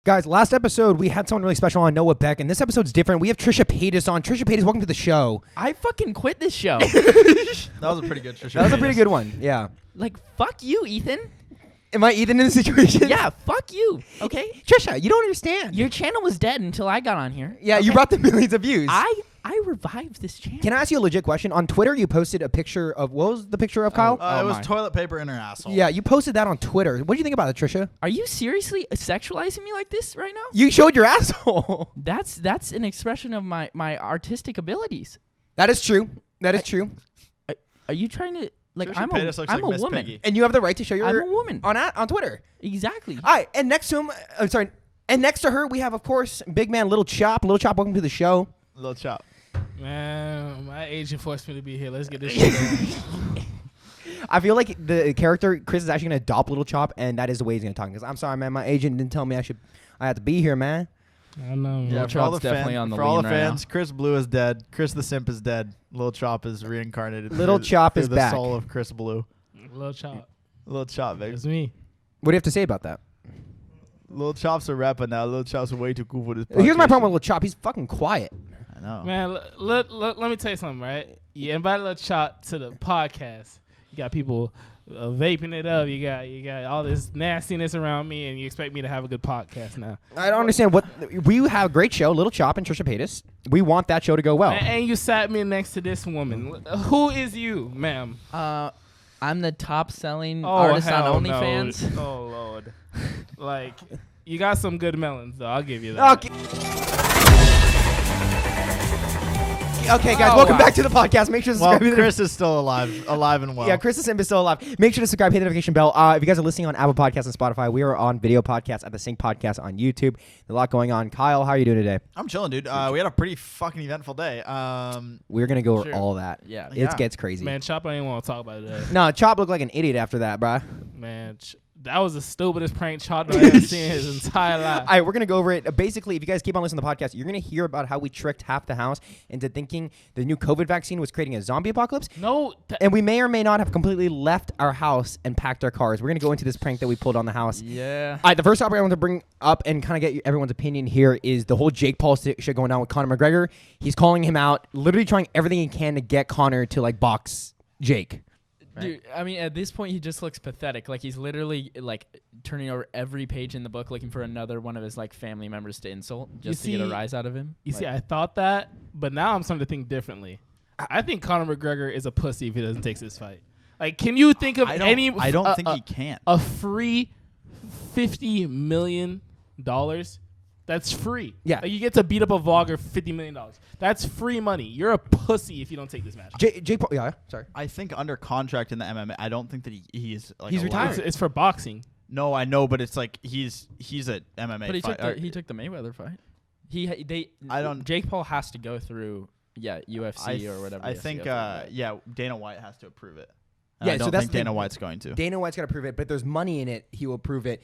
Guys, last episode, we had someone really special on, Noah Beck, and this episode's different. We have Trisha Paytas on. Trisha Paytas, welcome to the show. I fucking quit this show. That was a pretty good Trisha. That was a pretty good one, yeah. Like, fuck you, Ethan. Am I Ethan in this situation? Yeah, fuck you, okay? Trisha, you don't understand. Your channel was dead until I got on here. Yeah, okay? you brought the millions of views. I revived this channel. Can I ask you a legit question? On Twitter, you posted a picture of, what was the picture of, Kyle? It was toilet paper in her asshole. Yeah, you posted that on Twitter. What do you think about it, Trisha? Are you seriously sexualizing me like this right now? You showed your asshole. That's an expression of my artistic abilities. That is true. That is true. Are you trying to... Like, Trisha I'm Paytas looks a like Miss woman. Piggy. And you have the right to show your... I'm a woman. On Twitter. Exactly. All right, and next to him... I'm sorry. And next to her, we have, of course, big man Little Chop. Little Chop, welcome to the show. Little chop. Man, my agent forced me to be here. Let's get this shit going. I feel like the character, Chris, is actually going to adopt Little Chop, and that is the way he's going to talk. Because I'm sorry, man, my agent didn't tell me I had to be here, man. I know. Yeah, Man. for all Chop's the definitely on the for all lean the right fans, now. Chris Blue is dead. Chris the Simp is dead. Little Chop is reincarnated. Little Chop is the back. soul of Chris Blue. Little chop. Little Chop, baby. It's me. What do you have to say about that? Little Chop's a rapper now. Little Chop's way too cool for this. Here's my podcast. problem with Little Chop. He's fucking quiet. I know. Man, let me tell you something, right? You invite Little Chop to the podcast. You got people vaping it up. You got all this nastiness around me, and you expect me to have a good podcast now. I don't understand what... We have a great show, Little Chop and Trisha Paytas. We want that show to go well. And you sat me next to this woman. Who is you, ma'am? I'm the top-selling artist on hell OnlyFans. No. Oh, Lord. Like, you got some good melons, though. I'll give you that. Okay, guys, welcome back to the podcast. Make sure to Well, subscribe. Chris is still alive and well. Yeah, Chris the Simp is still alive. Make sure to subscribe, hit the notification bell. If you guys are listening on Apple Podcasts and Spotify, we are on video podcasts at TheSync Podcast on YouTube. There's a lot going on. Kyle, how are you doing today? I'm chilling, dude. We had a pretty fucking eventful day. We're going to go over Sure. all that. Yeah. It gets crazy. Man, Chop, I didn't want to talk about it today. No, Chop looked like an idiot after that, bruh. Man, that was the stupidest prank Chop I've ever seen in his entire life. All right, we're going to go over it. Basically, if you guys keep on listening to the podcast, you're going to hear about how we tricked half the house into thinking the new COVID vaccine was creating a zombie apocalypse. No. And we may or may not have completely left our house and packed our cars. We're going to go into this prank that we pulled on the house. Yeah. All right, the first topic I want to bring up and kind of get everyone's opinion here is the whole Jake Paul shit going on with Connor McGregor. He's calling him out, literally trying everything he can to get Connor to, like, box Jake. Right. Dude, I mean, at this point, he just looks pathetic. Like, he's literally, like, turning over every page in the book looking for another one of his, like, family members to insult just to get a rise out of him. You see, I thought that, but now I'm starting to think differently. I think Conor McGregor is a pussy if he doesn't take this fight. Like, can you think of any... I don't think he can. A free $50 million? That's free. Yeah. Like, you get to beat up a vlogger $50 million. That's free money. You're a pussy if you don't take this match. Jake Paul, yeah, sorry. I think under contract in the MMA, I don't think that he's like He's allowed- retired. It's for boxing. No, I know, but it's like he's an MMA But fight. he took the Mayweather fight. Jake Paul has to go through UFC or whatever. I think Dana White has to approve it. Yeah, I so don't that's think the Dana thing. White's going to. Dana White's got to prove it, but there's money in it. He will prove it.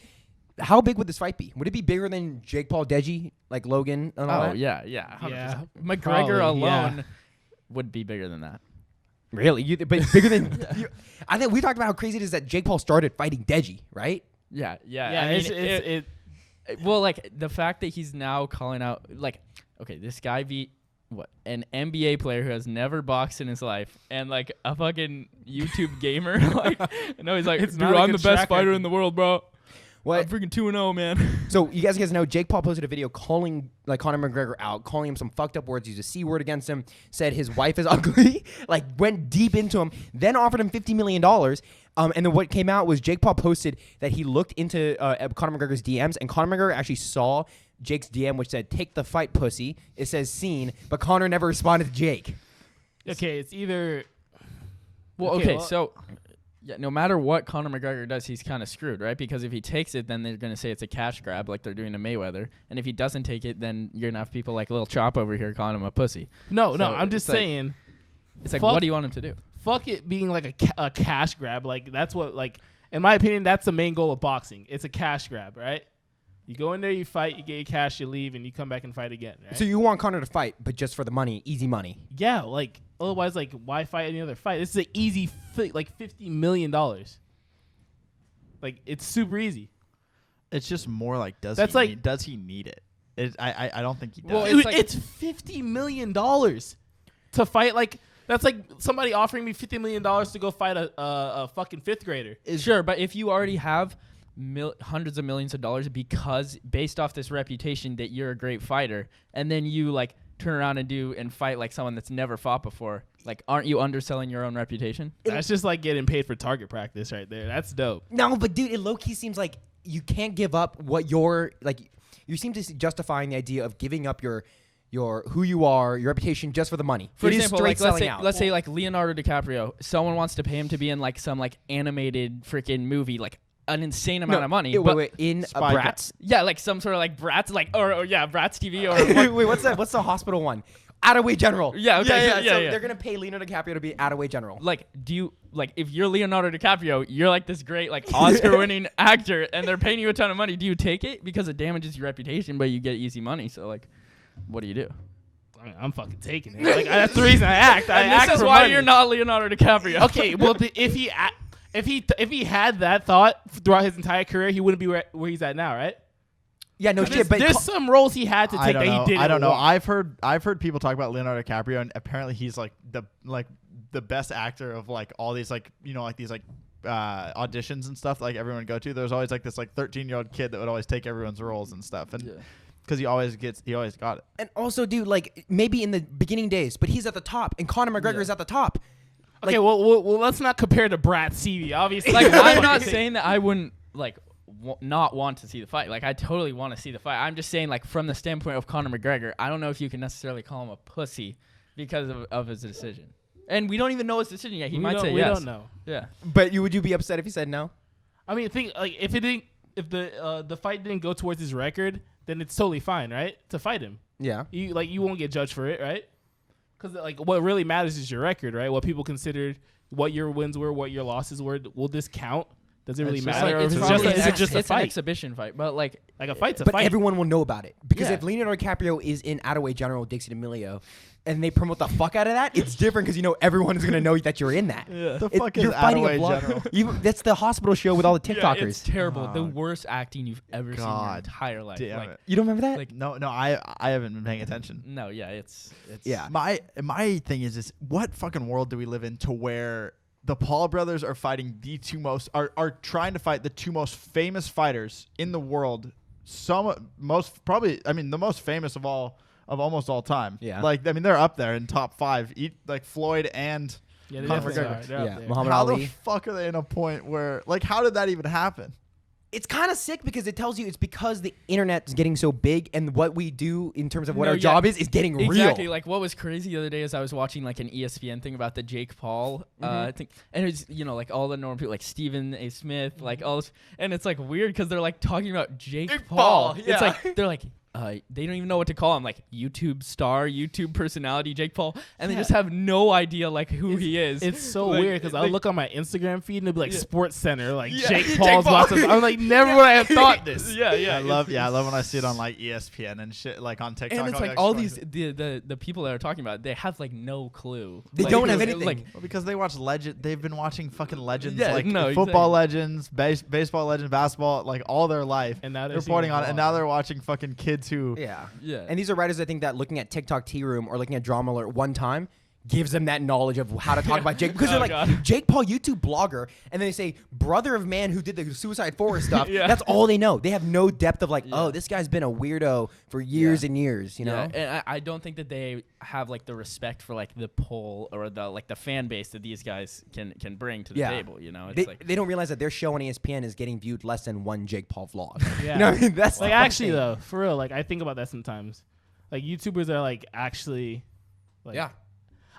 How big would this fight be? Would it be bigger than Jake Paul, Deji, like Logan? And all Oh, that? yeah. 100%. Yeah, McGregor probably, alone yeah. would be bigger than that. Really? But bigger than... I think we talked about how crazy it is that Jake Paul started fighting Deji, right? Yeah. Yeah, I mean, it's well, like, the fact that he's now calling out, like, okay, this guy beat, an NBA player who has never boxed in his life, and, like, a fucking YouTube gamer. Like, no, he's like, It's dude, not a I'm good the best track fighter record. in the world, bro. What? I'm freaking 2-0, man. So you guys know Jake Paul posted a video calling like Conor McGregor out, calling him some fucked up words, used a C word against him, said his wife is ugly, like went deep into him, then offered him $50 million. And then what came out was Jake Paul posted that he looked into Conor McGregor's DMs, and Conor McGregor actually saw Jake's DM, which said, "Take the fight, pussy." It says seen, but Conor never responded to Jake. okay. It's either... Well, Okay, okay, well- so... Yeah, no matter what Conor McGregor does, he's kind of screwed, right? Because if he takes it, then they're going to say it's a cash grab like they're doing to Mayweather. And if he doesn't take it, then you're going to have people like Lil Chop over here calling him a pussy. No, So I'm just it's like- saying... It's like, Fuck- what do you want him to do? Fuck it being like a cash grab. Like, that's what, like, in my opinion, that's the main goal of boxing. It's a cash grab, right? You go in there, you fight, you get your cash, you leave, and you come back and fight again, right? So you want Conor to fight, but just for the money, easy money. Yeah, like, otherwise, like, why fight any other fight? This is an easy, like, $50 million. Like, it's super easy. It's just more like does he need it? I don't think he does. Well, Dude, like- it's $50 million to fight. Like that's like somebody offering me $50 million to go fight a fucking fifth grader. Sure, but if you already have hundreds of millions of dollars because based off this reputation that you're a great fighter, and then you like turn around and fight like someone that's never fought before, like aren't you underselling your own reputation? That's just like getting paid for target practice right there. That's dope. No, but dude, it low-key seems like you can't give up what you're like. You seem to justifying the idea of giving up your who you are, your reputation, just for the money. For You're just example, straight like selling out. let's say like Leonardo DiCaprio, someone wants to pay him to be in like some like animated freaking movie, like an insane amount of money. Wait, in Spy Bratz? Yeah, like some sort of like Bratz, like or Bratz TV or Wait, what's the hospital one? Attaway General. Yeah, okay, So yeah. they're gonna pay Leonardo DiCaprio to be Attaway General. like, do you like if you're Leonardo DiCaprio, you're like this great like Oscar-winning actor, and they're paying you a ton of money? Do you take it because it damages your reputation, but you get easy money? So like, what do you do? I mean, I'm fucking taking it. Like that's the reason I act. I And act this is for why money. you're not Leonardo DiCaprio. Okay, well, if he had that thought throughout his entire career, he wouldn't be where he's at now, right? Yeah, no shit. But There's some roles he had to take that he didn't. I don't know. want. I've heard people talk about Leonardo DiCaprio, and apparently he's like the best actor of like all these like these like auditions and stuff like everyone would go to. There's always like this like 13-year-old kid that would always take everyone's roles and stuff, and because he always got it. and also, dude, like maybe in the beginning days, but he's at the top, and Connor McGregor is at the top. Okay, well, let's not compare to Brat CV. Obviously, Like, I'm not saying that I wouldn't like not want to see the fight. Like, I totally want to see the fight. I'm just saying, like, from the standpoint of Conor McGregor, I don't know if you can necessarily call him a pussy because of his decision. And we don't even know his decision yet. He might say yes. We don't know. Yeah. But would you be upset if he said no? I mean, think like if the fight didn't go towards his record, then it's totally fine, right? To fight him, Yeah. you won't get judged for it, right? Because like what really matters is your record, right? What people considered, what your wins were, what your losses were. Will this count? Does it really matter? Or It's is probably it just a it's an fight? exhibition fight, but like Like a fight's a But fight. everyone will know about it because Yeah. if Leonardo DiCaprio is in Attaway General, Dixie D'Amelio, and they promote the fuck out of that, it's different because everyone is gonna know that you're in that. Yeah. The fuck is You're fighting a Attaway vlog. General? That's the hospital show with all the TikTokers. it's terrible. The Oh, worst acting you've ever seen in your God entire life. Damn Like, it. You don't remember that? Like, No, I haven't been paying attention. no, yeah, it's Yeah. My thing is what fucking world do we live in to where the Paul brothers are fighting are trying to fight the two most famous fighters in the world, the most famous of almost all time. Yeah. Like I mean they're up there in top 5. Like Floyd and Yeah, they Conor definitely McGregor. are. They're up Yeah, there. Muhammad how Ali. the fuck are they in a point where like how did that even happen? It's kind of sick because it tells you it's because the internet is getting so big and what we do in terms of what No, our yeah. job is getting exactly real. like what was crazy the other day is I was watching like an ESPN thing about the Jake Paul thing, and it's like all the normal people like Stephen A. Smith, like all this, and it's like weird because they're like talking about Jake Paul. Paul, It's yeah. like they're like they don't even know what to call him, like YouTube star, YouTube personality Jake Paul, and they just have no idea like who he is. It's so Like, weird because I'll look on my Instagram feed and it'll be like Yeah. Sports Center, like Yeah. Jake Jake Paul's Paul. watching. I'm like, never would I have thought this. yeah. I love when I see it on like ESPN and shit like on TikTok. And it's I'll like get all excited. these the people that are talking about, they have like no clue. They Like, don't have because, anything. Like Well, because they watch they've been watching fucking legends, Yeah, like no, football legends, baseball legends, basketball, like all their life. And now they're reporting seeing on it, and Paul. now they're watching fucking kids who. Yeah. Yeah. And these are writers, I think, that looking at TikTok Tea Room or looking at Drama Alert one time gives them that knowledge of how to talk about Jake. Because Oh, they're like, God. Jake Paul, YouTube blogger. And then they say, brother of man who did the Suicide Forest stuff. Yeah. That's all they know. They have no depth of like, Yeah. oh, this guy's been a weirdo for years and years, you know? Yeah, and I don't think that they have like the respect for like the poll or the like the fan base that these guys can bring to the Yeah. table. You know, it's They, like they don't realize that their show on ESPN is getting viewed less than one Jake Paul vlog. Yeah. You know what I mean? That's Like the actually thing. though, for real, like I think about that sometimes. Like YouTubers are like actually, like Yeah.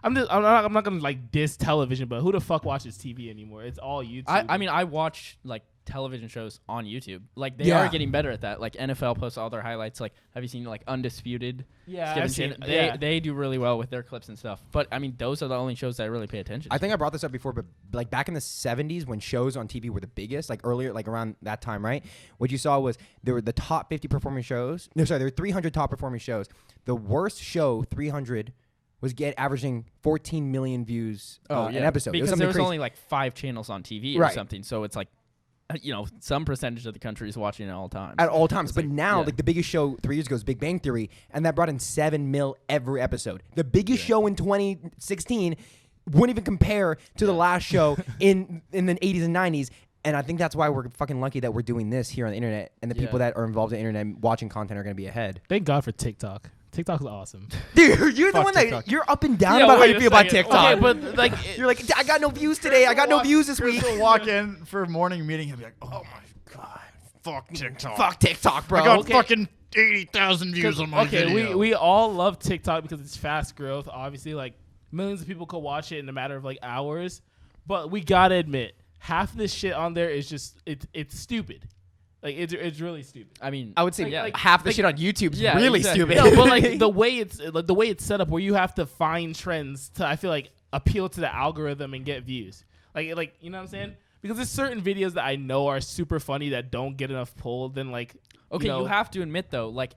I'm not gonna like diss television, but who the fuck watches TV anymore? It's all YouTube. I mean I watch like television shows on YouTube. Like they Yeah. are getting better at that. Like NFL posts all their highlights. Like have you seen like Undisputed? yeah, Skip I've and seen Shane? it. They do really well with their clips and stuff. But I mean those are the only shows that I really pay attention. I think I brought this up before, but like back in the 70s when shows on TV were the biggest, like earlier, like around that time, right? What you saw was there were the top 50 performing shows. No, sorry, there were 300 top performing shows. The worst show, 300, was averaging 14 million views an episode. Because something there was crazy. only like 5 channels on TV or Right. something. So it's like some percentage of the country is watching it at all times. At all times. But now, yeah. like the biggest show 3 years ago is Big Bang Theory, and that brought in 7 mil every episode. The biggest show in 2016 wouldn't even compare to the last show in the 80s and 90s. And I think that's why we're fucking lucky that we're doing this here on the internet, and the people that are involved in the internet watching content are going to be ahead. Thank God for TikTok. TikTok is awesome. Dude, you're the one TikTok. that you're up and down about how you feel about TikTok. Okay, but like, You're like, I got no views today. I got no views this week. Chris will walk in for a morning meeting and be like, oh my God, fuck TikTok. Fuck TikTok, bro. I got Okay. fucking 80,000 views on my video. we all love TikTok because it's fast growth. Obviously, like millions of people could watch it in a matter of like hours. But we gotta admit, half of this shit on there is just it's stupid. Like it's really stupid. I mean, I would say yeah. half the shit on YouTube's Yeah, really exactly. stupid. No, but like the way it's set up, where you have to find trends to, I feel like, appeal to the algorithm and get views. Like you know what I'm saying? Because there's certain videos that I know are super funny that don't get enough pull. Then like, Okay, you know, you have to admit though, like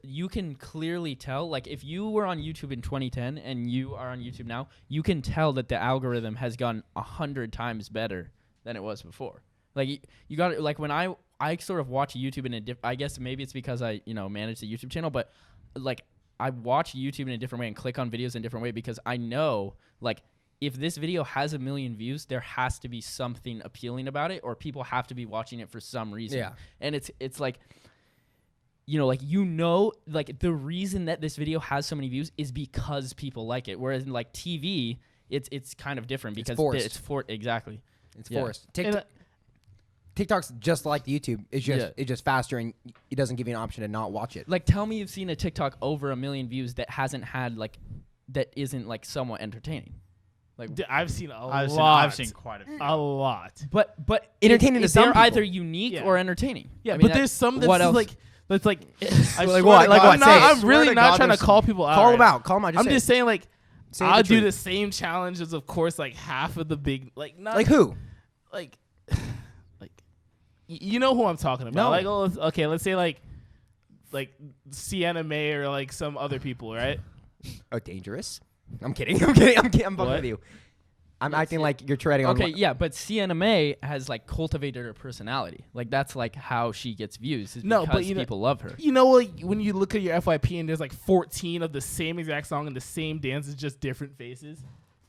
you can clearly tell, like if you were on YouTube in 2010 and you are on YouTube now, you can tell that the algorithm has gone 100 times better than it was before. Like you got like when I sort of watch YouTube in a I guess maybe it's because I manage the YouTube channel, but like I watch YouTube in a different way and click on videos in a different way because I know like if this video has 1 million views, there has to be something appealing about it, or people have to be watching it for some reason. Yeah. And it's like, like the reason that this video has so many views is because people like it. Whereas in like TV, it's kind of different because forced. Exactly. It's Yeah. forced. TikTok's just like YouTube. It's just faster, and it doesn't give you an option to not watch it. Like, tell me you've seen a TikTok over 1 million views that hasn't had that isn't like somewhat entertaining. Like I've seen a I've lot. seen quite a few. A lot. But Entertaining to some they're people. either unique or entertaining. Yeah, I mean, but there's some that's what else? like that's like I Like swear what? to Like God, what? I'm, Say not, it. I'm Swear really to not God, trying to there's call people out. Call right them now. out. Call them out. I'm just saying, like, Say I'll the do truth. the same challenges, of course, like half of the big, like, not Like who? like, you know who I'm talking about. No. Like, okay, let's say like Sienna May or like some other people, right? Oh, dangerous. I'm kidding. I'm fucking What? with you. I'm acting like you're treading on. Okay, yeah, but Sienna May has like cultivated her personality. Like that's like how she gets views. Is No, because but people love her. You know, like when you look at your FYP and there's like 14 of the same exact song and the same dances, just different faces.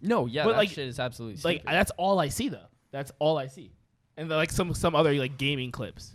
No, yeah, But, that like- shit is absolutely Like stupid. that's all I see though. That's all I see, and then, like some other like gaming clips.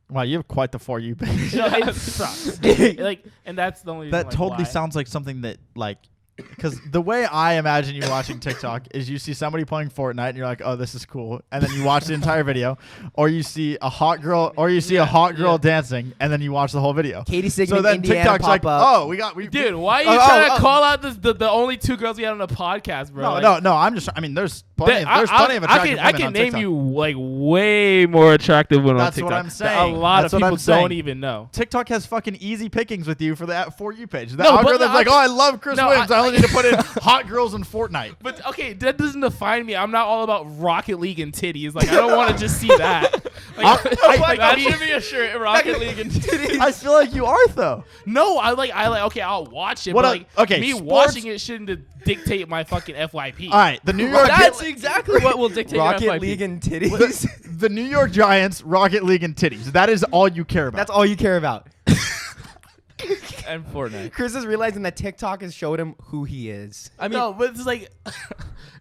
Wow, you have quite the For You page. You know, it sucks. Like, and that's the only reason, That like, totally why. sounds like something that, like, because the way I imagine you watching TikTok is you see somebody playing Fortnite and you're like, oh, this is cool, and then you watch the entire video, or you see a hot girl, dancing, and then you watch the whole video. Katie Sigmund, So then Indiana TikTok's pop like, up. oh, Dude, why are you Oh, trying oh, to call out the only two girls we had on the podcast, bro? no. I'm just. I mean, there's plenty. There's plenty of attractive I women can on name TikTok. you like way more attractive women That's on what TikTok. I'm that saying. A lot That's of what I'm people saying. don't even know. TikTok has fucking easy pickings with you for that For You page. The No, but algorithm's like, oh, I love Chris No, Williams. I I- only need to put in hot girls in Fortnite. But okay, that doesn't define me. I'm not all about Rocket League and titties. Like I don't want to just see that. Like, that I mean, should be a shirt. Rocket League and I feel like you are though. no, I like. Okay, I'll watch it. What but a- like, okay, me sports- watching it shouldn't dictate my fucking FYP. All right, the New York. That's exactly what will dictate your Rocket FYP. League and titties. the New York Giants, Rocket League, and titties. That is all you care about. That's all you care about. and Fortnite. Chris is realizing that TikTok has showed him who he is. I mean, no, but it's like,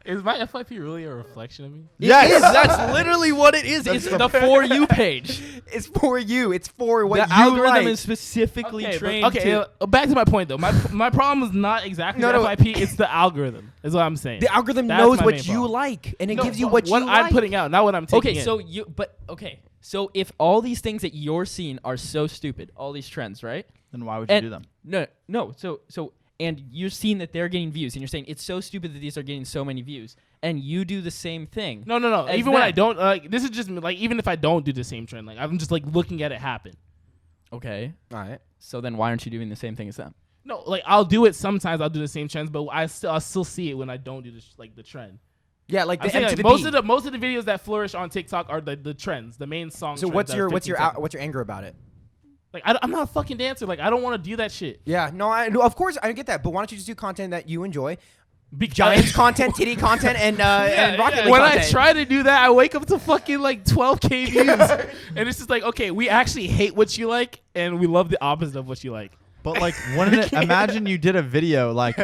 is my FYP really a reflection of me? yes. that's literally what it is. It's the For You page. It's for you. It's for what The you algorithm like. is specifically Okay, trained but, okay. to. Back to my point though. My problem is not exactly No, the no. FYP. It's the algorithm. Is what I'm saying. The algorithm That's knows my what main you problem. like, and it No, gives you what what you I'm like. putting out, not what I'm taking. Okay, so if all these things that you're seeing are so stupid, all these trends, right? Then why would you And do them? no. So and you're seeing that they're getting views, and you're saying it's so stupid that these are getting so many views, and you do the same thing. No. as Even when I them. don't, this is just like even if I don't do the same trend, like I'm just like looking at it happen. Okay. All right. So then why aren't you doing the same thing as them? No, like I'll do it sometimes. I'll do the same trends, but I'll still see it when I don't do the trend. Yeah, like I'm the saying, M to like, the most B. of the videos that flourish on TikTok are the trends, the main song. So trends what's that your are 15 seconds. what's your anger about it? Like I'm not a fucking dancer. Like I don't want to do that shit. Yeah, no, of course I get that, but why don't you just do content that you enjoy? Giants content, titty content, and Rocket League when content. I try to do that, I wake up to fucking like 12K views, and it's just like, okay, we actually hate what you like, and we love the opposite of what you like. But like, wouldn't it, imagine you did a video like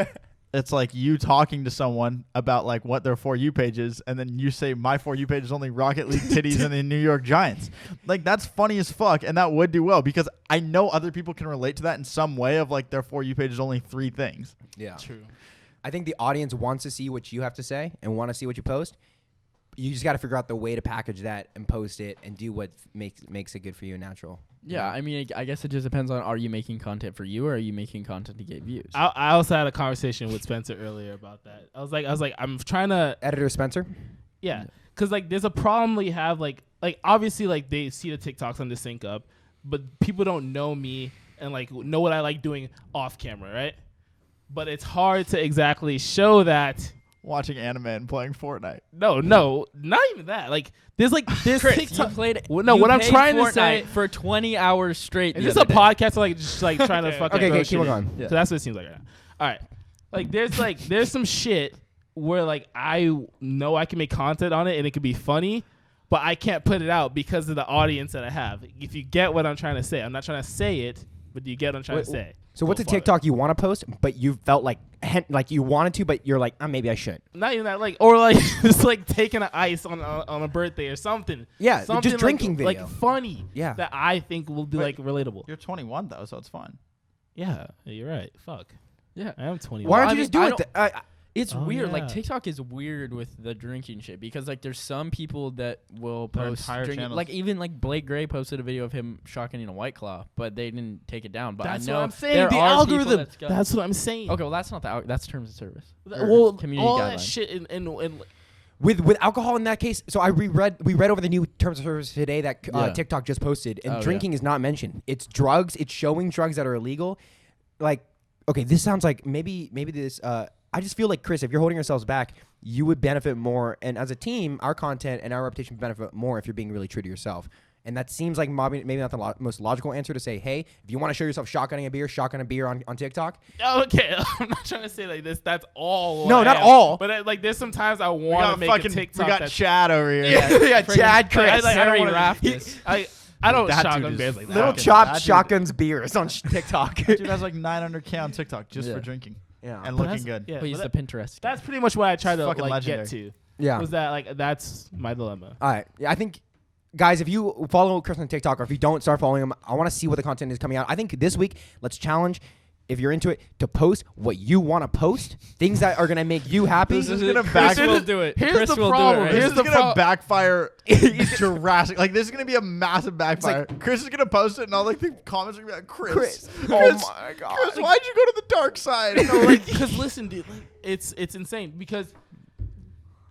it's like you talking to someone about like what their For You page is, and then you say my For You page is only Rocket League, titties, and the New York Giants. Like that's funny as fuck, and that would do well because I know other people can relate to that in some way of like their For You page is only 3 things. Yeah. True. I think the audience wants to see what you have to say and want to see what you post. You just got to figure out the way to package that and post it and do what makes it good for you and natural. Yeah, I mean, I guess it just depends on, are you making content for you or are you making content to get views? I also had a conversation with Spencer earlier about that. I was like, I'm trying to Editor Spencer? Yeah, because like there's a problem we have like obviously like they see the TikToks on TheSync up, but people don't know me and like know what I like doing off camera, right? But it's hard to exactly show that. Watching anime and playing Fortnite. No, not even that. Like there's Chris, TikTok. you played. Well, no, you what I'm played trying to Fortnite say for 20 hours straight. is the this a other day. podcast or like just like trying to fucking Okay, throw keep shit on in? going. Yeah. So that's what it seems like right now. All right, like there's some shit where like I know I can make content on it and it could be funny, but I can't put it out because of the audience that I have. If you get what I'm trying to say, I'm not trying to say it, but do you get what I'm trying to say? So what's a Go for it. TikTok you want to post, but you felt like you wanted to, but you're like, maybe I should. Not even that, like, or like just like taking an ice on a birthday or something. Yeah, something just drinking like, video. like funny. Yeah. that I think will be Wait, like relatable. You're 21 though, so it's fine. Yeah, you're right. Fuck. Yeah. I am 21. Why Well, aren't I you mean, just doing I it? It's Oh, weird. Like yeah. TikTok is weird with the drinking shit because like there's some people that will Their post entire drinking. channels. Like even like Blake Gray posted a video of him shotgunning a White Claw, but they didn't take it down. But That's I know what I'm saying. there The are people algorithm. got- That's what I'm saying. okay. Well, that's not that's terms of service. or Well, community all guidelines. that shit and With alcohol in that case, so we read over the new terms of service today that Yeah. TikTok just posted, and Oh, drinking is not mentioned. It's drugs. It's showing drugs that are illegal. Like, okay, this sounds like maybe this. I just feel like, Chris, if you're holding yourselves back, you would benefit more, and as a team, our content and our reputation would benefit more if you're being really true to yourself. And that seems like maybe not the most logical answer to say, hey, if you want to show yourself shotgunning a beer on TikTok. okay, I'm not trying to say like this. That's all. No, I not am. all. But like, there's sometimes I We want got to make a fucking. TikTok. We got that's Chad over here. Yeah, Chad, Chris. I don't Harry wanna- Raftis. I don't That shotgun dude beers is like that. Little Okay. chopped That dude- shotguns beers on TikTok. Dude has like 900K on TikTok just Yeah. for drinking Yeah. and But looking that's- good. Yeah, But he's but the Pinterest. that's pretty much what I try to fucking like legendary. get to. Yeah. Was that like that's my dilemma? All right. Yeah, I think, guys, if you follow Chris on TikTok or if you don't start following him, I want to see what the content is coming out. I think this week, let's challenge, if you're into it, to post what you want to post, things that are going to make you happy. This is gonna Chris back. will do it. Here's Chris the will problem. Do it, right? This Here's is the gonna backfire Jurassic. Like this is gonna be a massive backfire. like- Chris is gonna post it, and all like the comments are gonna be like, "Chris, Oh my God. Chris, why'd you go to the dark side?" No, like, because listen, dude, like, it's insane because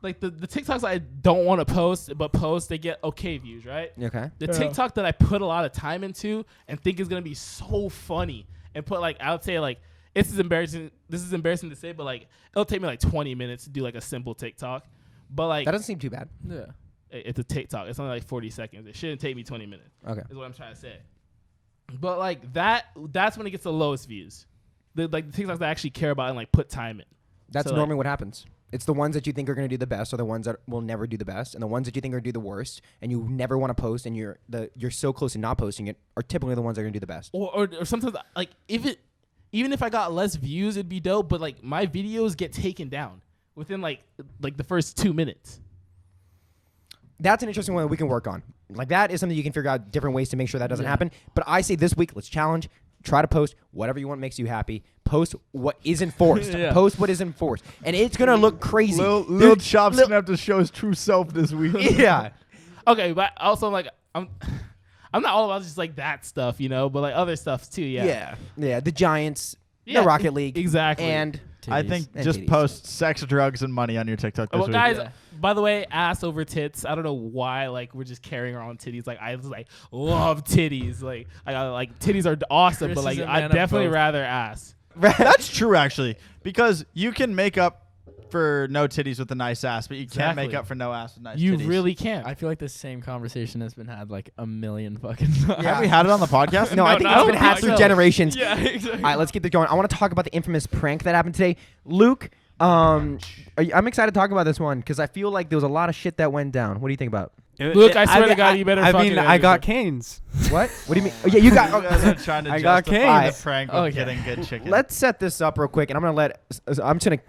like the TikToks I don't want to post, but post they get okay views, right? Okay. The TikTok that I put a lot of time into and think is gonna be so funny and put like I would say like this is embarrassing to say, but like it'll take me like 20 minutes to do like a simple TikTok, but like That doesn't seem too bad. Yeah. it's a TikTok. It's only like 40 seconds. It shouldn't take me 20 minutes. Okay. Is what I'm trying to say. But like that's when it gets the lowest views. The TikToks that I actually care about and like put time in. That's So, like- normally what happens. It's the ones that you think are going to do the best are the ones that will never do the best, and the ones that you think are going to do the worst and you never want to post and you're so close to not posting it are typically the ones that are going to do the best. Or sometimes like even if I got less views, it'd be dope. But like my videos get taken down within like the first 2 minutes. That's an interesting one that we can work on. Like that is something you can figure out different ways to make sure that doesn't Yeah. happen. But I say this week, let's challenge. Try to post whatever you want makes you happy. Post what isn't forced. Yeah. Post what isn't forced. And it's going to look crazy. Lil Chop's gonna have to show his true self this week. Yeah. Okay, but also like I'm not all about just like that stuff, you know, but like other stuff too. Yeah. Yeah. The Giants, Yeah, the Rocket League. exactly. And I Titties. think And just titties. post sex, drugs, and money on your TikTok this Well, week. guys, Yeah. by the way, ass over tits. I don't know why. Like we're just carrying around titties. Like I just like love titties. Like like titties are awesome, Chris but like is a I man of definitely both. rather ass. That's true, actually, because you can make up for no titties with a nice ass, but you can't make Exactly. up for no ass with nice You titties. really can't. I feel like the same conversation has been had like a million fucking times. Have we had it on the podcast? no, I think no, it's I been don't had think through so. generations. Yeah, exactly. All right, let's keep this going. I want to talk about the infamous prank that happened today. Luke, I'm excited to talk about this one because I feel like there was a lot of shit that went down. What do you think about? Luke, I swear to God, you better. I fucking mean, I got canes. What? What do you mean? Oh, yeah, you got. You guys are trying to I got justify canes. the prank with getting good chicken. Let's set this up real quick, and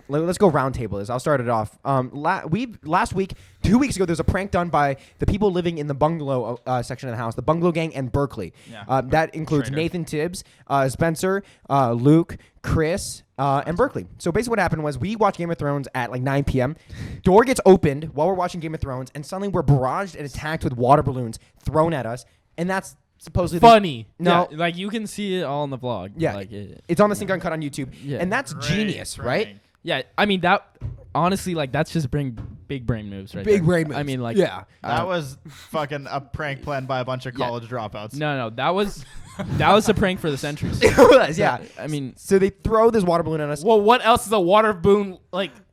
let's go round table this. I'll start it off. Last week, 2 weeks ago, there was a prank done by the people living in the bungalow section of the house, the Bungalow Gang and Berkeley. Yeah. That includes Traitor. Nathan Tibbs, Spencer, Luke, Chris, and Berkeley. So basically what happened was we watched Game of Thrones at like 9 p.m. Door gets opened while we're watching Game of Thrones, and suddenly we're barraged and attacked with water balloons thrown at us, and that's supposedly funny. No, Yeah, like you can see it all in the vlog. Yeah. Like it's on the Sync Uncut on YouTube, Yeah. and that's Great genius, right? prank. yeah. I mean that. Honestly, like that's just big brain moves, right? Big there. brain moves. I mean, like Yeah. That was fucking a prank planned by a bunch of Yeah. college dropouts. no, that was a prank for the centuries. It was, yeah. I mean, So they throw this water balloon at us. Well, what else is a water balloon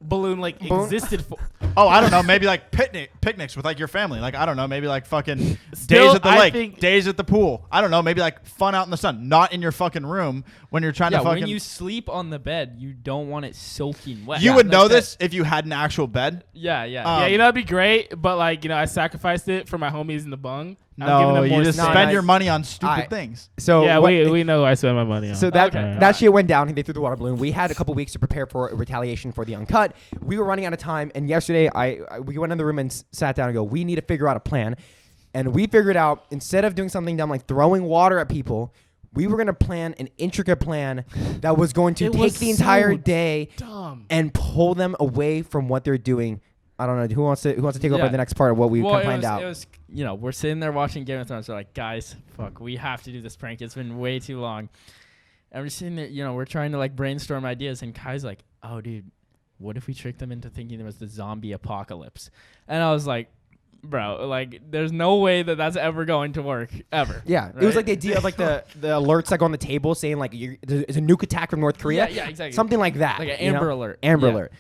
Balloon? existed for? Oh, I don't know. Maybe like picnics with like your family. Like I don't know. Maybe like fucking Still, days at the I lake, think- days at the pool. I don't know. Maybe like fun out in the sun, not in your fucking room when you're trying yeah, to fucking. when you sleep on the bed, you don't want it soaking wet. you Yeah, would like know that- this if you had an actual bed. Yeah, yeah. Um, Yeah, you know that'd be great, but I sacrificed it for my homies in the bung. I'm giving No, them you more just space. spend your money on stupid Alright. things. So Yeah, what- we know who I spend my money on. So that Okay. that shit went down. They threw the water balloon. We had a couple weeks to prepare for a retaliation for the Uncut. We were running out of time, and yesterday we went in the room and sat down and go, we need to figure out a plan. And we figured out, instead of doing something dumb like throwing water at people, we were going to plan an intricate plan that was going to It take was the entire so day dumb. and pull them away from what they're doing. I don't know who wants to take over Yeah. the next part of what we well, it planned was, out. it was, we're sitting there watching Game of Thrones. We're like, guys, fuck, we have to do this prank. It's been way too long. And we're sitting there, we're trying to like brainstorm ideas. And Kai's like, oh, dude, what if we tricked them into thinking there was the zombie apocalypse? And I was like, bro, like, there's no way that that's ever going to work, ever. Yeah, right? it was like the idea of like the alerts like on the table saying like there's a nuke attack from North Korea. Yeah, exactly. Something like that. Like an you know? Amber Alert. Amber Yeah. Alert.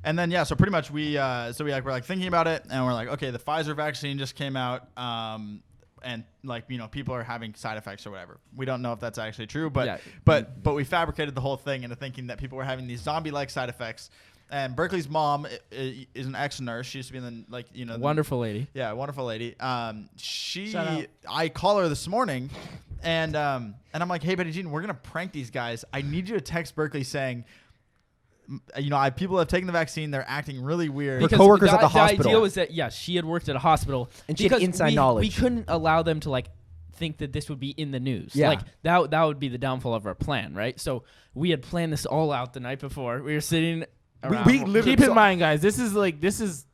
And then so pretty much we're like thinking about it, and we're like, okay, the Pfizer vaccine just came out, and like people are having side effects or whatever. We don't know if that's actually true, but Yeah. but we fabricated the whole thing into thinking that people were having these zombie-like side effects. And Berkeley's mom is an ex-nurse. She used to be in the Wonderful lady. Yeah, wonderful lady. Shout out. I call her this morning, and I'm like, hey, Betty Jean, we're gonna prank these guys. I need you to text Berkeley saying, people have taken the vaccine. They're acting really weird. Her coworkers at the hospital. The idea was that she had worked at a hospital And she had because inside we knowledge. couldn't allow them to like think that this would be in the news. Yeah. Like that would be the downfall of our plan, right? So we had planned this all out the night before. We were sitting around. we literally- Keep in mind, guys, this is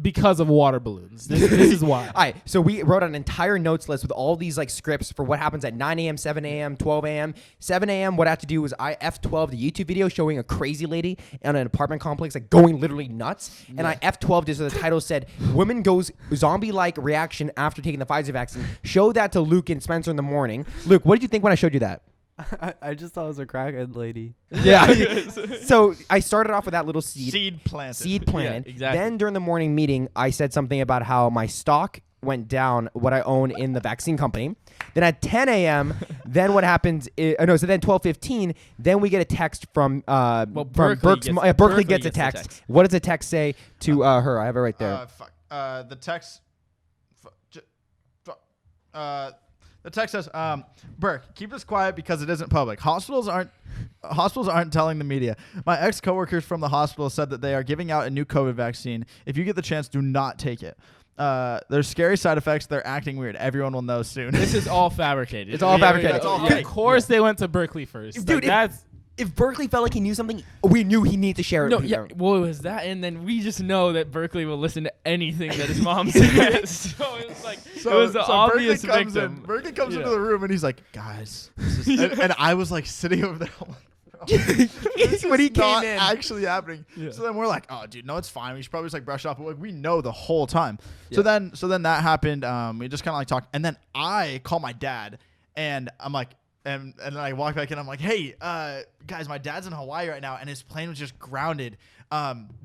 because of water balloons. This is why. All right, so we wrote an entire notes list with all these like scripts for what happens at 9 a.m., 7 a.m., 12 a.m. 7 a.m. What I have to do was I F12 the YouTube video showing a crazy lady in an apartment complex like going literally nuts, and I F12 just so the title said "Woman goes zombie-like reaction after taking the Pfizer vaccine." Show that to Luke and Spencer in the morning. Luke, what did you think when I showed you that? I just thought it was a crackhead lady. Yeah. So I started off with that little Seed planted. seed planted. Yeah, exactly. Then during the morning meeting, I said something about how my stock went down, what I own in the vaccine company. Then at 10 a.m., then what happens is, so then 12:15, then we get a text from Berkeley Berkeley gets- Berkeley gets a the text. text. What does the text say to her? I have it right there. The text. The text says, Burke, keep this quiet because it isn't public. Hospitals aren't telling the media. My ex-coworkers from the hospital said that they are giving out a new COVID vaccine. If you get the chance, do not take it. There's scary side effects. They're acting weird. Everyone will know soon. This is all fabricated. It's all fabricated. It's all Yeah. fake. Of course, they went to Berkeley first. Dude, That's if Berkeley felt like he knew something, we knew he needed to share it. No, with yeah, everyone. well, it was that, and then we just know that Berkeley will listen to anything that his mom says. So it was like, it was the obvious Berkeley comes victim. in. Berkeley comes Yeah. into the room and he's like, guys, this is, and I was like sitting over there. I'm like, this When he is came not in. actually happening. Yeah. So then we're like, oh, dude, no, it's fine. We should probably just like brush it off. But like, we know the whole time. Yeah. So then that happened. We just kind of like talked, and then I call my dad, and I'm like, and then I walk back in. I'm like, hey, guys, my dad's in Hawaii right now, and his plane was just grounded.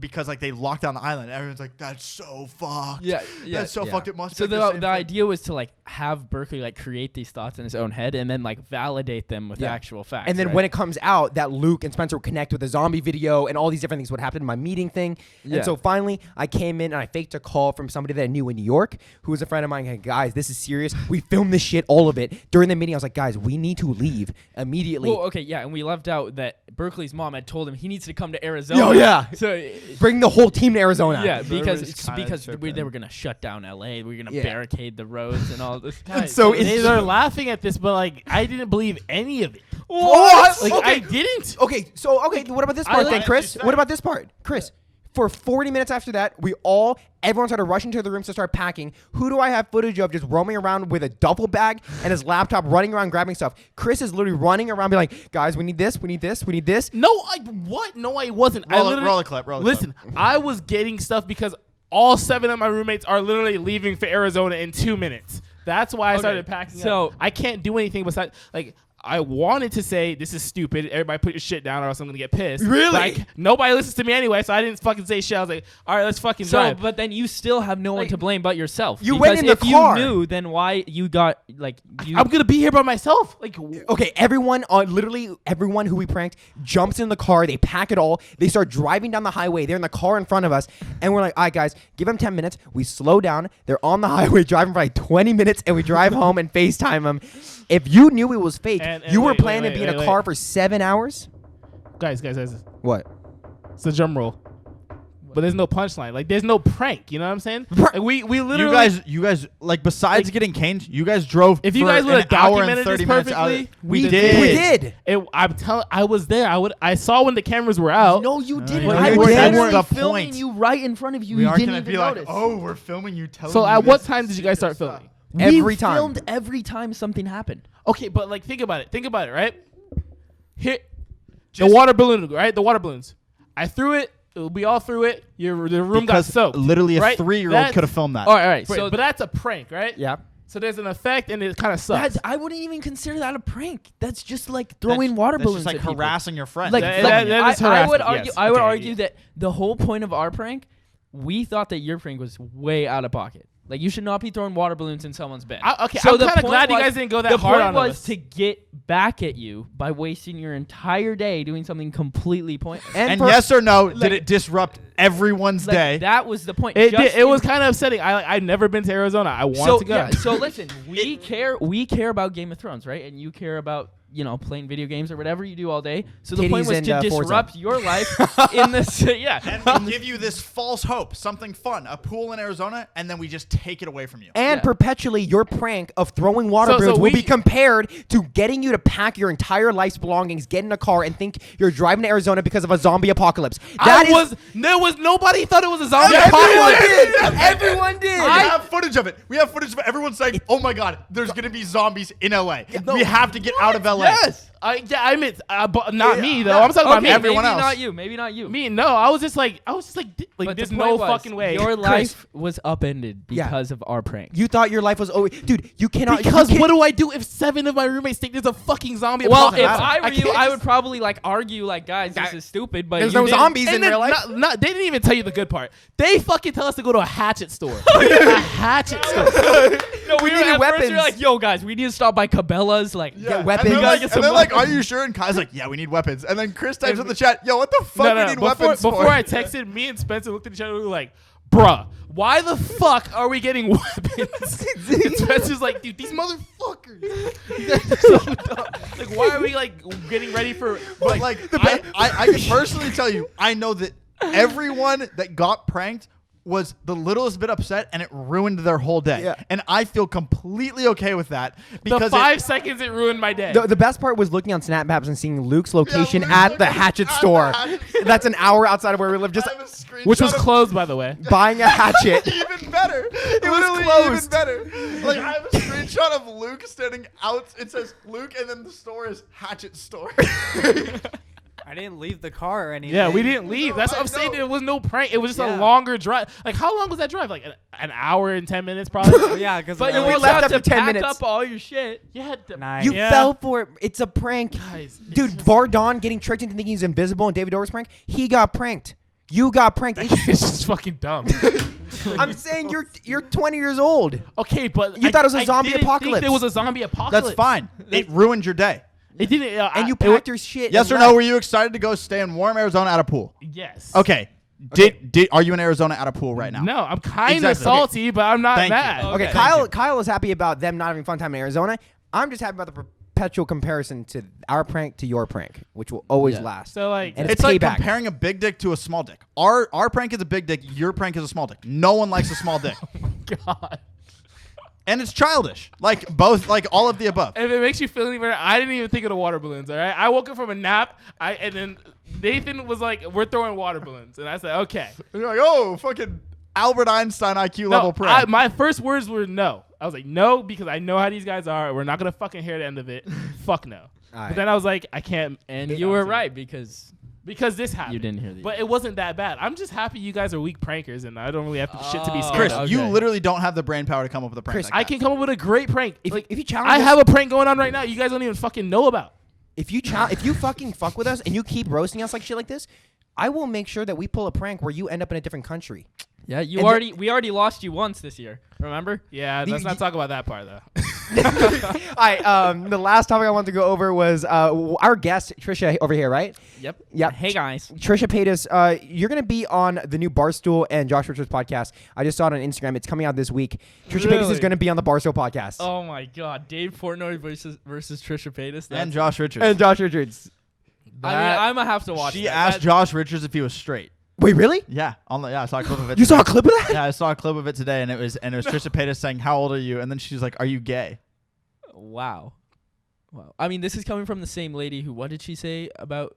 Because like they locked down the island. Everyone's like, that's so fucked. Yeah, yeah, that's so yeah. fucked. It must. So be like the idea was to like have Berkeley like create these thoughts in his own head and then like validate them with actual facts. And then right? when it comes out that Luke and Spencer would connect with the zombie video and all these different things would happen in my meeting thing. Yeah. And so finally I came in and I faked a call from somebody that I knew in New York who was a friend of mine. Hey, guys, this is serious. We filmed this shit, all of it. During the meeting, I was like, guys, we need to leave immediately. Well, okay, yeah, and we left out that Berkeley's mom had told him he needs to come to Arizona. Oh, yeah. So Bring the whole team to Arizona. yeah, It's because kinda they were gonna shut down LA. We were gonna Yeah. barricade the roads and all this. Guys, So they're laughing at this, but like I didn't believe any of it. What? Like Okay. I didn't. Okay, what about this part then, Chris? What about this part? Chris, for 40 minutes after that, everyone started rushing to the rooms to start packing. Who do I have footage of just roaming around with a duffel bag and his laptop running around grabbing stuff? Chris is literally running around being like, guys, we need this, we need this, we need this. No, what? No, I wasn't. I literally, roll a clip. Listen, I was getting stuff because all 7 of my roommates are literally leaving for Arizona in 2 minutes. That's why I started packing so- up. I can't do anything besides like. I wanted to say this is stupid. Everybody put your shit down, or else I'm gonna get pissed. Really? Like nobody listens to me anyway, so I didn't fucking say shit. I was like, all right, let's fucking So, drive. but then you still have no one Like, to blame but yourself. you because went in the if car. you knew, then why you got like you? I'm gonna be here by myself. Like, Okay, literally everyone who we pranked jumps in the car. They pack it all. They start driving down the highway. They're in the car in front of us. And we're like, all right, guys, give them 10 minutes. We slow down. They're on the highway driving for like 20 minutes, and we drive home and FaceTime them. If you knew it was fake, And you were wait, planning to be in a wait. car for 7 hours? guys, What? it's a drum roll. But there's no punchline. Like, there's no prank. You know what I'm saying? Like, we literally. You guys, like, besides getting caned, you guys drove. If you for guys would have an hour and documented 30 this minutes out. perfectly, We We did. did. I'm telling. I was there. I saw when the cameras were out. No, you didn't. you I didn't. was That's literally the filming point. you right in front of you. We You aren't didn't gonna even be like, notice. oh, we're filming you. Telling So you at this. what time did you guys start filming? Every time. We filmed every time something happened. Okay, but like think about it, right? Here, the water balloon, right? The water balloons. I threw it. We all threw it. The room got Because soaked. literally a right? 3-year-old That's- could have filmed that. All right. But that's a prank, right? Yeah. So there's an effect, and it kind of sucks. I wouldn't even consider that a prank. That's just like throwing water That's balloons just like at people. harassing your friend. Like, That is I would harassment, argue. yes. I would Okay, argue yeah. that the whole point of our prank, we thought that your prank was way out of pocket. Like, you should not be throwing water balloons in someone's bed. Okay, I'm the kind of point glad you was- guys didn't go that the hard point on was us. to get back at you by wasting your entire day doing something completely pointless. and yes or no, did like- it disrupt everyone's Like, day? that was the point. It Just did. It was in- kind of upsetting. I've never been to Arizona. I want to go. Yeah, so listen, we care about Game of Thrones, right? And you care about playing video games or whatever you do all day. So the point Titties was and, to Forza. disrupt your life in this. and we give you this false hope, something fun, a pool in Arizona, and then we just take it away from you. And Yeah. perpetually, your prank of throwing water So balloons will we- be compared to getting you to pack your entire life's belongings, get in a car, and think you're driving to Arizona because of a zombie apocalypse. There was nobody thought it was a zombie Everyone apocalypse. did. Everyone did. We have footage of it. We have footage of everyone saying, "Oh my God, there's gonna be zombies in LA. We have to get out of LA." Yes. I meant, but not me though. I'm talking about me. everyone maybe else. Not you. Maybe not you. Me, no. I was just like, But there's the no point was, fucking way. Your Chris. life was upended Yeah. because of our prank. You thought your life was over. Dude, you cannot. Because you what do I do if 7 of my roommates think there's a fucking zombie Well, apocalypse? if I were you, can't I just- would probably argue guys, this is stupid. But There's you no didn't- zombies And in then real life. they didn't even tell you the good part. They fucking tell us to go to a hatchet store. A hatchet store. No, we needed needed weapons. We were like, yo, guys, we need to stop by Cabela's. Like, Get weapons. And You they're, gotta like, get some "Are you sure?" And Kai's like, "Yeah, we need weapons." And then Chris types in the chat, "Yo, what the fuck? No, we no, need before, weapons before for?" I texted, me and Spencer looked at each other and we were like, bruh, why the fuck are we getting weapons? And Spencer's like, dude, these motherfuckers. They're so dumb. Like, why are we like getting ready for But like, I can personally tell you, I know that everyone that got pranked was the littlest bit upset, and it ruined their whole day. Yeah. And I feel completely okay with that the because 5 seconds it ruined my day? The best part was looking on Snap Maps and seeing Luke's location Luke's at the location hatchet at the store. hatchet That's an hour outside of where we live. Just I have a screenshot Which was of- closed, by the way. buying a hatchet. even better. It was Literally closed. even better. Like I have a screenshot of Luke standing out. It says Luke, and then the store is Hatchet Store. I didn't leave the car or anything. Yeah, we didn't leave. No, That's what I I'm saying. know. There was no prank. It was just a Yeah. longer drive. Like, how long was that drive? Like an hour and 10 minutes, probably. Yeah, because But you you were were left left after to 10 pack minutes. up all your shit. Yeah, Nice. You Yeah. fell for it. It's a prank. guys. Dude, Vardon getting tricked into thinking he's invisible and David Dober's prank. He got pranked. You got pranked. It's just fucking dumb. I'm saying you're 20 years old. Okay, but You thought it was a I zombie didn't apocalypse. Think there was a zombie apocalypse. That's fine. It ruined your day. It didn't. And you packed your shit. Yes and or no? left. Were you excited to go stay in warm Arizona at a pool? Yes. Okay. Are you in Arizona at a pool right now? No, I'm kind of Exactly. salty, but I'm not Thank you. mad. Okay, Okay. Kyle is happy about them not having fun time in Arizona. I'm just happy about the perpetual comparison to our prank to your prank, which will always Yeah. last. So like, And It's like payback. comparing a big dick to a small dick. Our prank is a big dick. Your prank is a small dick. No one likes a small dick. God. And it's childish. Like both, like all of the above. If it makes you feel any better, I didn't even think of the water balloons. All right, I woke up from a nap. And then Nathan was like, "We're throwing water balloons," and I said, "Okay." And you're like, oh, fucking Albert Einstein IQ level No, prank. my first words were no. I was like, no, because I know how these guys are. We're not gonna fucking hear the end of it. Fuck no. Alright. But then I was like, I can't. And you were right because Because this happened. you didn't hear the. But it wasn't that bad. I'm just happy you guys are weak prankers, and I don't really have shit to be Oh, scared Chris, of. okay. you literally don't have the brain power to come up with a prank. Chris, like I that. can come up with a great prank. If Like, you challenge I us- have a prank going on right now. You guys don't even fucking know about. if you fucking fuck with us and you keep roasting us like shit like this, I will make sure that we pull a prank where you end up in a different country. yeah, and we already lost you once this year. Remember? Yeah, let's not talk about that part though. All right. The last topic I wanted to go over was our guest Trisha over here, right? Yep. Yep. Hey guys. Trisha Paytas, you're gonna be on the new Barstool and Josh Richards podcast. I just saw it on Instagram. It's coming out this week. Trisha Paytas is Really? gonna be on the Barstool podcast. Oh my God, Dave Portnoy versus Trisha Paytas. And Josh Richards. And Josh Richards. I mean, I'm gonna have to watch. She that. asked Josh Richards if he was straight. Wait, really? Yeah, I saw a clip of it. You saw today. a clip of that? Yeah, I saw a clip of it today, and it was Trisha Paytas saying, "How old are you?" And then she's like, "Are you gay?" Wow. I mean, this is coming from the same lady who. What did she say about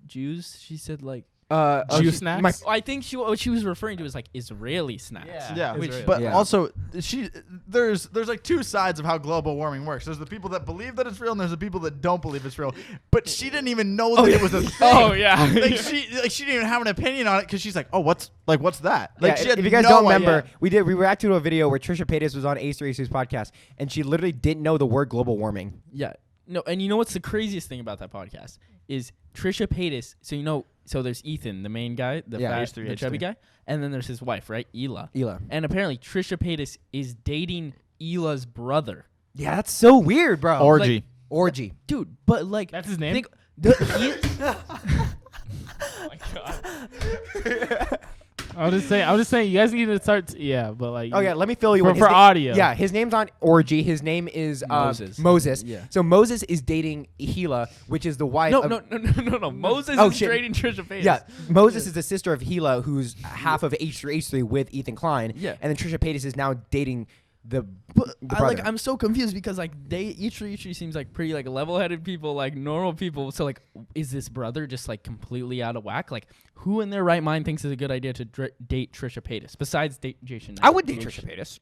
Jews? She said like. Jew snacks? I think what she was referring to is like Israeli snacks. Yeah, Israeli. but Yeah. also there's like two sides of how global warming works. There's the people that believe that it's real, and there's the people that don't believe it's real. But she didn't even know that it was a thing. Oh yeah. Like she didn't even have an opinion on it because she's like, oh, what's that? Like Yeah, she had if you guys no don't remember, idea. we reacted to a video where Trisha Paytas was on Ace Racers podcast, and she literally didn't know the word global warming. Yeah. No, and you know what's the craziest thing about that podcast is Trisha Paytas. So there's Ethan, the main guy, the Yeah, fat, H3, the chubby H3. guy, and then there's his wife, right, Ela. Ela. And apparently Trisha Paytas is dating Ela's brother. Yeah, that's so weird, bro. Orgy. Orgy. Dude, but like That's his name? think- oh my God. I'm just saying. You guys need to start. Yeah, but like. Oh yeah, let me fill you For- in. for audio. Yeah, his name's on Orgy. His name is Moses. Moses. Yeah. So Moses is dating Hela, which is the wife. No, of, no. Moses Oh, is shit. dating Trisha Paytas. Yeah, Moses is the sister of Hela, who's half of H3 with Ethan Klein. Yeah. And then Trisha Paytas is now dating the. I'm so confused because like each seems like pretty like level-headed people, like normal people. So like, is this brother just like completely out of whack? Like, who in their right mind thinks it's a good idea to date Trisha Paytas besides date Jason? I would date Trisha Paytas.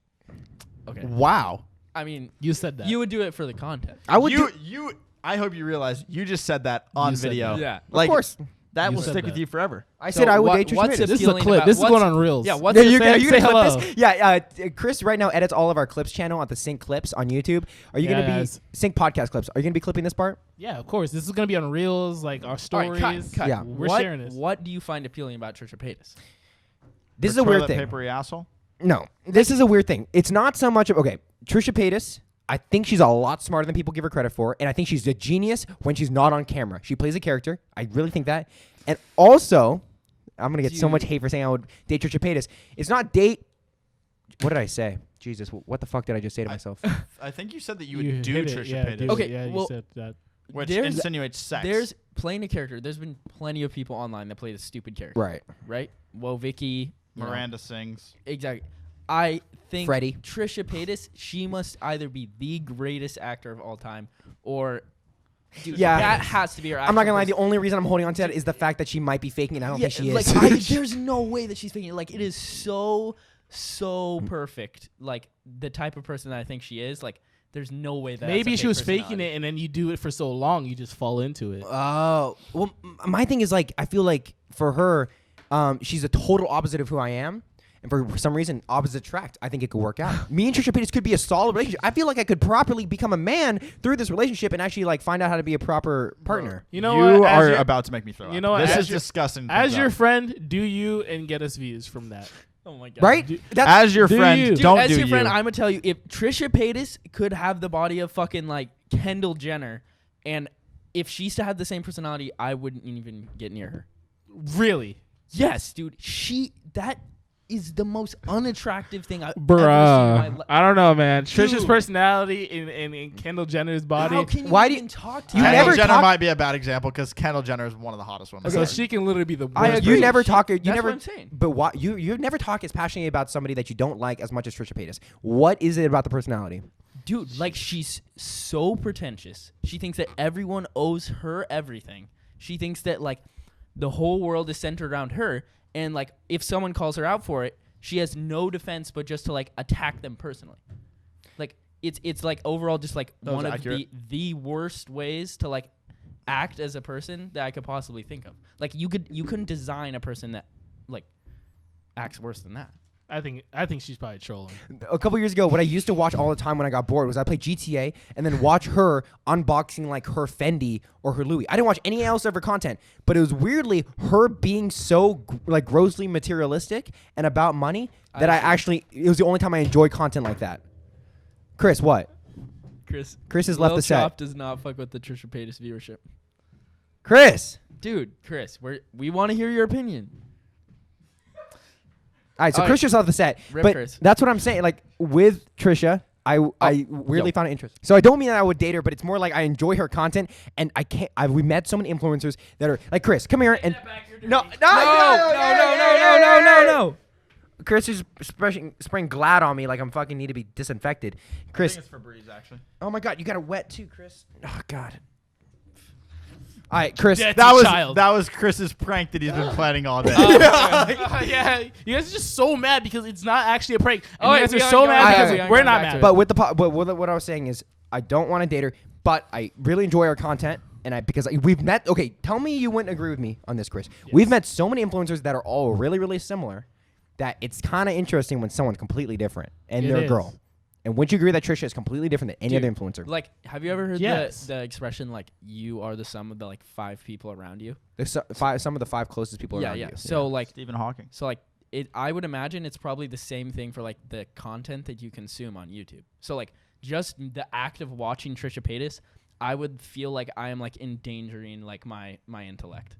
Okay. Wow. I mean, You said that. you would do it for the content. I would. I hope you realize you just said that on You said video. that. Yeah. Like, of course. that You will said stick with that. you forever. I said I would date Trisha what's Paytas. This is a appealing clip. about- This is what's- going on Reels. Yeah. What's Yeah, the- you're say- gonna say clip hello. this? Yeah, Chris right now edits all of our clips channel at TheSync Clips on YouTube. Are you gonna Yes. be Sync Podcast clips? Are you gonna be clipping this part? Yeah, of course. This is gonna be on Reels, like our All stories. right, cut. Yeah. We're what, sharing this. What do you find appealing about Trisha Paytas? This is Her a weird toilet thing. Papery asshole. No, this is a weird thing. It's not so much of okay. Trisha Paytas, I think she's a lot smarter than people give her credit for, and I think she's a genius when she's not on camera. She plays a character. I really think that. And also, I'm gonna get so much hate for saying I would date Trisha Paytas. It's not date. What did I say? Jesus, what the fuck did I just say to myself? I think you said that you You would do hit it, Trisha yeah, Paytas, do it, Okay, Yeah, well, you said that. which there's- insinuates sex. There's playing a character. There's been plenty of people online that play the stupid character. Right. Right. Well, Vicky. you know. Miranda sings. Exactly. I think Freddie. Trisha Paytas, she must either be the greatest actor of all time or dude, Yeah. that has to be her I'm not gonna lie. actual The only reason I'm holding on to that is the fact that she might be faking it. I don't think she is. there's no way that she's faking it. Like it is so perfect. Like the type of person that I think she is. Like there's no way that Maybe that's a she fake was faking personality. it, and then you do it for so long, you just fall into it. Oh, well, my thing is like I feel like for her, she's a total opposite of who I am, and for some reason, opposites attract. I think it could work out. Me and Trisha Paytas could be a solid relationship. I feel like I could properly become a man through this relationship and actually like find out how to be a proper partner. You know you what? are about to make me throw up. You know what? This As is your- disgusting. As Thumbs your up. friend, do you and get us views from that. Oh my god. Right? That's As your do friend, you? Dude, don't as do your friend, you. I'm gonna tell you, if Trisha Paytas could have the body of fucking like Kendall Jenner, and if she used to have the same personality, I wouldn't even get near her. Really? Yes, dude. That is the most unattractive thing I've ever seen in my Bruh. life. I don't know, man. Trisha's Dude. personality in Kendall Jenner's body. How can you Why do even talk to you her? Kendall never Jenner talk- might be a bad example because Kendall Jenner is one of the hottest women. So she can literally be the I worst. you agree. never She- talk. You that's never. what I'm saying. But why you never talk as passionately about somebody that you don't like as much as Trisha Paytas. What is it about the personality? Dude, like she's so pretentious. She thinks that everyone owes her everything. She thinks that like the whole world is centered around her, and like if someone calls her out for it, she has no defense but just to like attack them personally. Like it's like overall just like That was one accurate. of the worst ways to like act as a person that I could possibly think of. Like you couldn't design a person that like acts worse than that. I think she's probably trolling. A couple years ago, what I used to watch all the time when I got bored was I play GTA and then watch her unboxing like her Fendi or her Louis. I didn't watch any else of her content, but it was weirdly her being so like grossly materialistic and about money that it was the only time I enjoyed content like that. Chris, what? Chris Has left Lil the set. Chop does not fuck with the Trisha Paytas viewership. Chris. Dude, Chris, we want to hear your opinion. All right, so All Chris right. just off the set. Rip But Chris. that's what I'm saying. Like with Trisha, I weirdly yo. found it interesting. So I don't mean that I would date her, but it's more like I enjoy her content, and we met so many influencers that are like Chris. Come here and no. Chris is spraying Glad on me like I'm fucking need to be disinfected. Chris, it's Febreze actually. oh my god, you got it wet too, Chris. Oh god. All right, Chris. That's That a was child. that was Chris's prank that he's been planning all day. Yeah, you guys are just so mad because it's not actually a prank. And you guys are so mad because we're not mad. But with what I was saying is I don't want to date her, but I really enjoy her content, and because we've met. Okay, tell me you wouldn't agree with me on this, Chris. Yes. We've met so many influencers that are all really, really similar that it's kind of interesting when someone's completely different and It they're a is. girl. And wouldn't you agree that Trisha is completely different than any Dude, other influencer? Like, have you ever heard Yes. the expression like you are the sum of the like 5 people around you? There's some of the 5 closest people around you. So like Stephen Hawking. I would imagine it's probably the same thing for like the content that you consume on YouTube. So like just the act of watching Trisha Paytas, I would feel like I am like endangering like my intellect.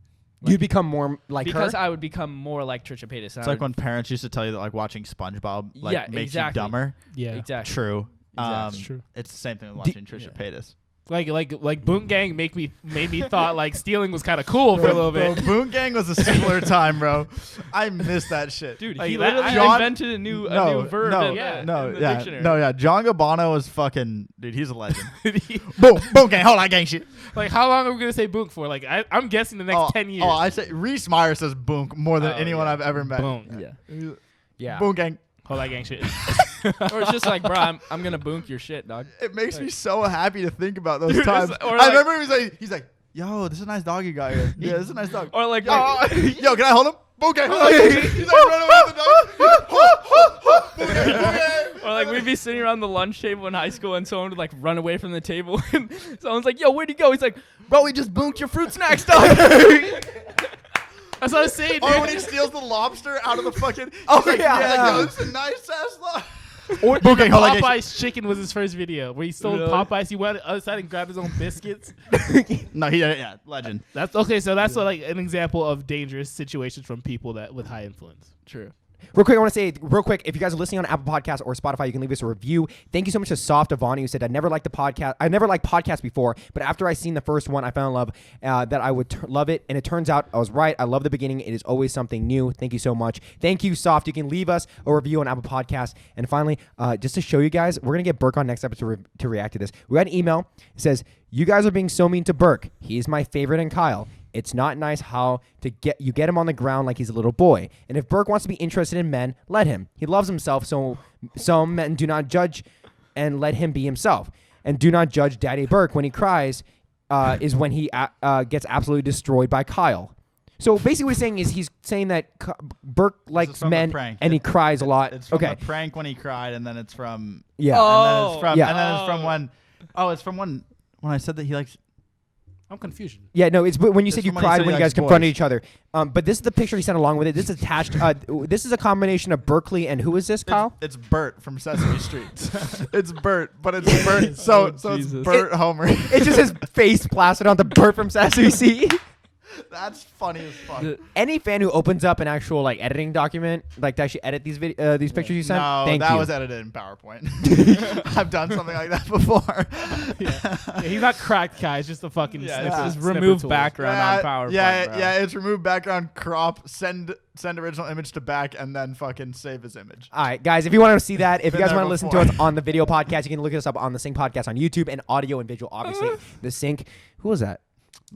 You'd become more like Because her. I would become more like Trisha Paytas. It's like when parents used to tell you that like watching SpongeBob like Yeah, makes exactly. you dumber. yeah, exactly. True. Exactly. True. It's the same thing with Do- watching Trisha Paytas. like Boon Gang made me thought like stealing was kind of cool for a little Bro, bit. Boon Gang was a similar time, bro. I miss that shit. Dude, Like, he that- literally John- invented a new verb in the dictionary. John Gabbano is fucking dude. He's a legend. Boon Gang, hold on, gang shit. Like, how long are we gonna say Boonk for? Like, I'm guessing the next 10 years. Oh, I say Reese Meyer says Boon more than Oh, anyone yeah. I've ever met. Boonk. Yeah. Yeah. Boon Gang. Hold that gang shit. Or it's just like, bro, I'm gonna boonk your shit, dog. It makes me so happy to think about those Dude, times. it's- or I like- remember he's like, yo, this is a nice dog you got here. Yeah, this is a nice dog. Or like, Yo, can I hold him? Boon Gang. Hold on. He's like running away with the dog. Boon Gang, Boon Gang. or like we'd be sitting around the lunch table in high school and someone would like run away from the table and someone's like, yo, where'd he go? He's like, bro, we just boonked your fruit snacks, dog. That's what I was saying, Or dude. when he steals the lobster out of the fucking. Oh, he's like, yeah. yo, it's a nice ass lobster. Or Boon Gang, hold on, gang shit. Popeye's chicken was his first video where he stole Really? Popeyes. He went on the other side and grabbed his own biscuits. No, yeah, legend. That's okay. So that's like an example of dangerous situations from people that with high influence. True. Real quick, I want to say if you guys are listening on Apple Podcasts or Spotify, you can leave us a review. Thank you so much to Soft Avani, who said, I never liked the podcast. I never liked podcasts before, but after I seen the first one, I fell in love that I would love it. And it turns out I was right. I love the beginning. It is always something new. Thank you so much. Thank you, Soft. You can leave us a review on Apple Podcasts. And finally, just to show you guys, we're going to get Burke on next episode to react to this. We got an email. It says, you guys are being so mean to Burke. He's my favorite and Kyle. It's not nice how get him on the ground like he's a little boy. And if Burke wants to be interested in men, let him. He loves himself, so some men do not judge and let him be himself. And do not judge Daddy Burke when he cries is when he gets absolutely destroyed by Kyle. So basically what he's saying is he's saying that Burke likes from men the prank. and he cries a lot. It's from Okay. the prank when he cried, and then it's from Yeah. Oh. and then it's from Yeah. and then it's from when it's from when I said that he likes I'm confused. Yeah, no, it's when you It's said you from when he cried said when he you guys likes confronted boys. each other. But this is the picture he sent along with it. This is attached. This is a combination of Berkeley and who is this, Kyle? It's Bert from Sesame Street. It's Bert, but it's Bert. So it's Jesus. Bert Homer. It's just his face plastered onto Bert from Sesame Street. That's funny as fuck. Any fan who opens up an actual like editing document, like to actually edit these these pictures you sent, No, thank that you. was edited in PowerPoint. I've done something like that before. Yeah, he's not cracked, guys. Just a fucking Yeah, snipper, it's just snipper remove tool. background on PowerPoint. Yeah, bro. yeah, it's remove background, crop, send original image to back, and then fucking save his image. All right, guys, if you want to see that, if you Been guys there want to listen to before. us on the video podcast, you can look us up on the Sync Podcast on YouTube and audio and visual, obviously. The Sync. Who was that?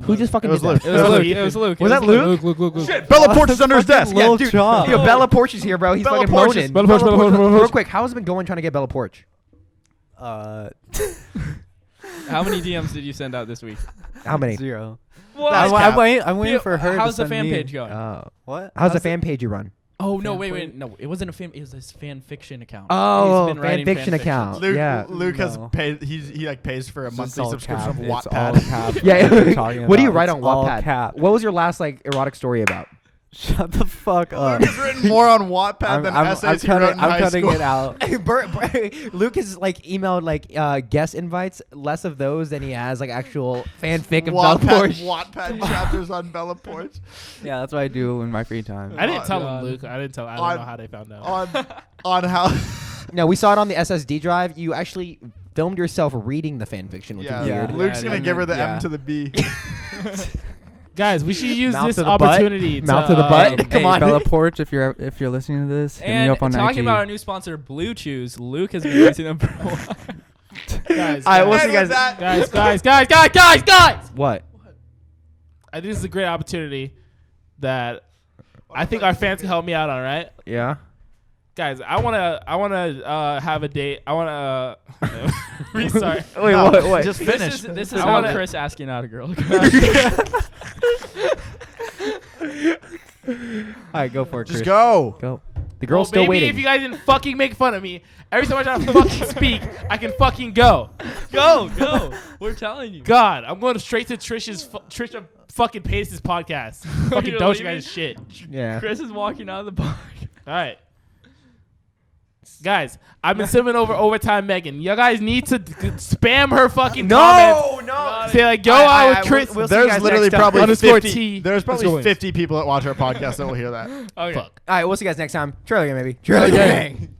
Who just fucking It was did Luke. that? It was Luke. Luke. It was Luke. Was It that Luke? Look. Shit, Bella Porch is under his desk. Yeah, Lil dude. Chop. Yo, Bella Porch is here, bro. He's Bella fucking Porch moaning. is- Bella Porch, Bella Porch, Bella Porch. Real quick, how's it been going trying to get Bella Porch? How many DMs did you send out this week? How many? 0. What? That's I'm cap. waiting for her. How's to the send fan me. page going? What? How's the fan page you run? Oh no! fan Wait, point? no, it wasn't a fan. It was his fan fiction account. Oh, He's been fan writing fiction fan account. Luke, Yeah. Luke has No. paid. He like pays for a It's monthly all subscription cap. of It's all Wattpad. cap. Yeah. What are you talking What do you about? write It's on all Wattpad? cap. What was your last like erotic story about? Shut the fuck up. Luke has written more on Wattpad than essays he wrote in high cutting school. it out. Luke has like emailed like guest invites, less of those than he has like actual fanfic of Bella Porch. Wattpad chapters on Bella Porch. Yeah, that's what I do in my free time. I didn't tell God. him, Luke. I didn't tell. I On- don't know how they found out. On how. No, we saw it on the SSD drive. You actually filmed yourself reading the fanfiction, which Yeah, is weird. Yeah. Luke's gonna and give her the then- M to the B. Guys, we should use Mouth this to the butt? opportunity Mouth to to the butt? Hey, Come on. Bella Porch, if you're listening to this, hit me And up on talking IG. about our new sponsor, Blue Chews. Luke has been using them for a while. Guys, All right, we'll guys, see you guys. guys. What? I think this is a great opportunity that I think our fans can help me out on. Right, Yeah. guys, I wanna have a date. I wanna restart. Wait, No, what? Just This finish. is, this is I how wanna- Chris asking out a girl. All right, go for it, Just Chris. go. Go. The girl's Well, still maybe waiting. if you guys didn't fucking make fun of me, every time I try to fucking speak, I can fucking go. Go. We're telling you. God, I'm going straight to Trisha fucking Paytas' podcast. Fucking You're don't you leaving? guys shit. Yeah. Chris is walking out of the bar. All right. Guys, I've been simming over overtime Megan. You guys need to spam her fucking comments. No. Say like, go All right, out all with right, Chris. we'll see you There's guys literally next time. probably Underscore 50. T. There's Let's probably go 50 people that watch our podcast that will hear that. Okay. Fuck. All right, we'll see you guys next time. Trailer game, baby. Trailer game.